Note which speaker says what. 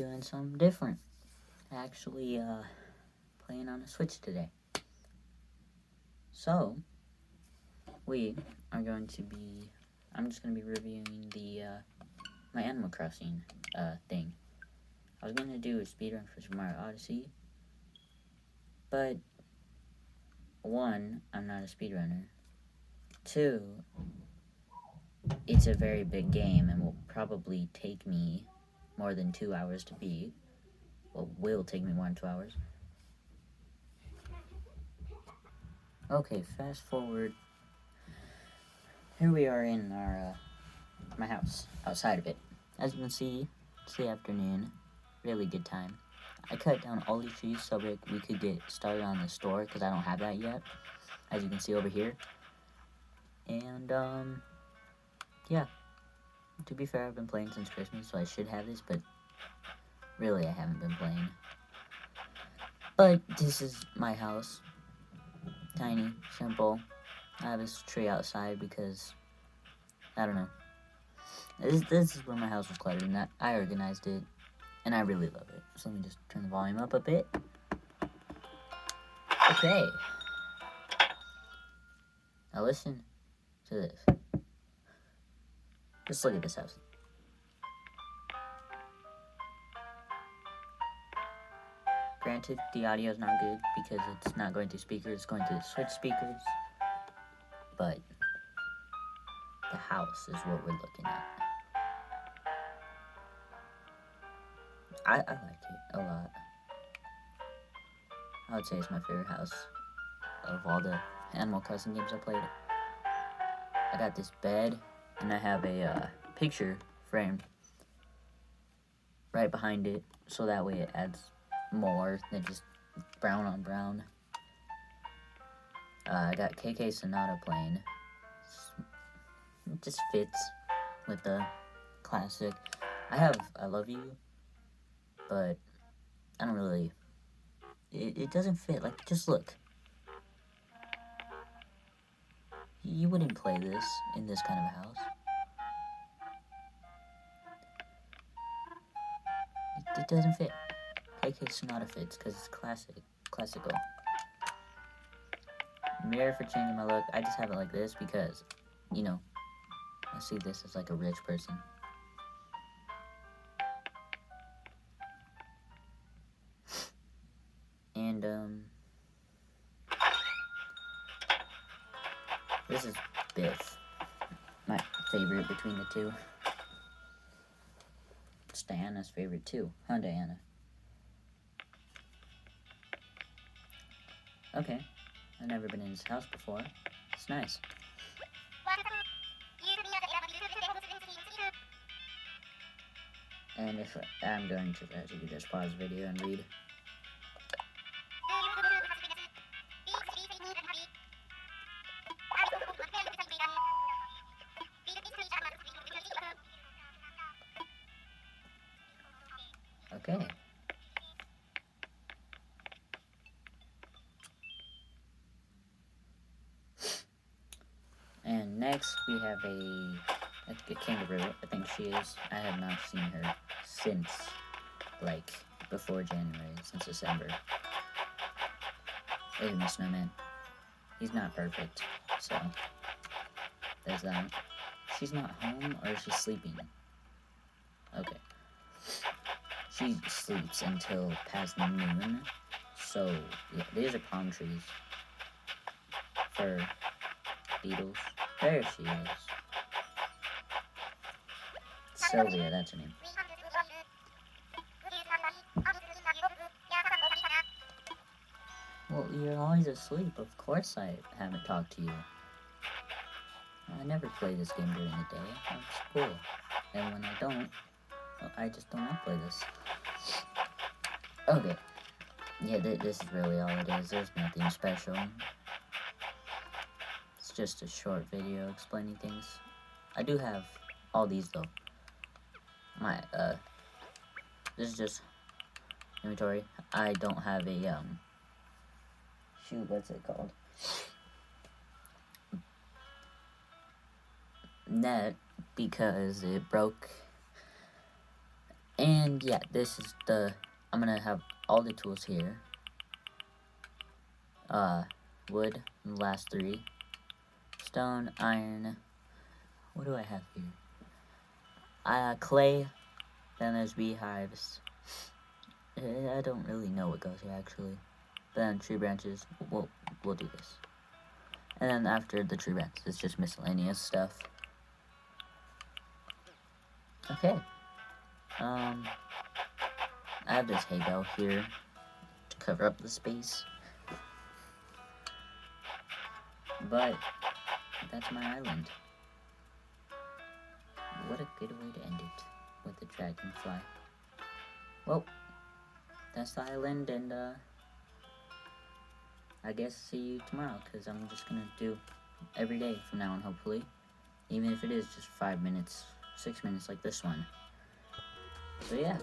Speaker 1: doing something different. Actually, playing on a Switch today. So, I'm just going to be reviewing my Animal Crossing, thing. I was going to do a speedrun for Super Mario Odyssey, but, 1, I'm not a speedrunner. 2, it's a very big game and will probably take me more than 2 hours to beat. Well, will take me more than 2 hours. Okay, fast forward. Here we are in my house, outside of it. As you can see, it's the afternoon. Really good time. I cut down all these trees so we could get started on the store, because I don't have that yet, as you can see over here. And, yeah. To be fair, I've been playing since Christmas, so I should have this, but really I haven't been playing. But this is my house. Tiny, simple. I have this tree outside because, I don't know. This is where my house was cluttered, and I organized it, and I really love it. So let me just turn the volume up a bit. Okay. Now listen to this. Just look at this house. Granted, the audio is not good because it's not going through speakers, it's going through the Switch speakers. But the house is what we're looking at. I like it a lot. I would say it's my favorite house of all the Animal Crossing games I played. I got this bed, and I have a picture frame right behind it, so that way it adds more than just brown on brown. I got KK Sonata playing. It just fits with the classic. I have I Love You, but I don't really... It doesn't fit. Like, just look. You wouldn't play this in this kind of a house. It doesn't fit. KK Sonata fits because it's classical. Mirror for changing my look. I just have it like this because, you know, I see this as like a rich person. And, this is Biff. My favorite between the two. It's Diana's favorite too. Huh, Diana? Okay. I've never been in his house before. It's nice. And if I'm going to actually just pause the video and read. Okay. And next we have a kangaroo. I think she is. I have not seen her since, like, before January, since December. Wait, my snowman. He's not perfect, so there's that. She's not home, or is she sleeping? Okay. She sleeps until past noon. So, yeah, these are palm trees for beetles. There she is. Sylvia, that's her name. Well, you're always asleep. Of course I haven't talked to you. I never play this game during the day. I'm at school. And when I don't, well, I just don't want to play this. Okay. Yeah, this is really all it is. There's nothing special. It's just a short video explaining things. I do have all these, though. This is just inventory. I don't have a, shoot, what's it called? Net, because it broke, And yeah, this is I'm gonna have all the tools here. Wood, the last 3. Stone, iron. What do I have here? Clay. Then there's beehives. I don't really know what goes here actually. Then tree branches. We'll do this. And then after the tree branches, it's just miscellaneous stuff. Okay. I have this hay bale here to cover up the space. But that's my island. What a good way to end it with the dragonfly. Well, that's the island, and I guess see you tomorrow, because I'm just gonna do every day from now on, hopefully. Even if it is just 5 minutes, 6 minutes like this one. So yeah.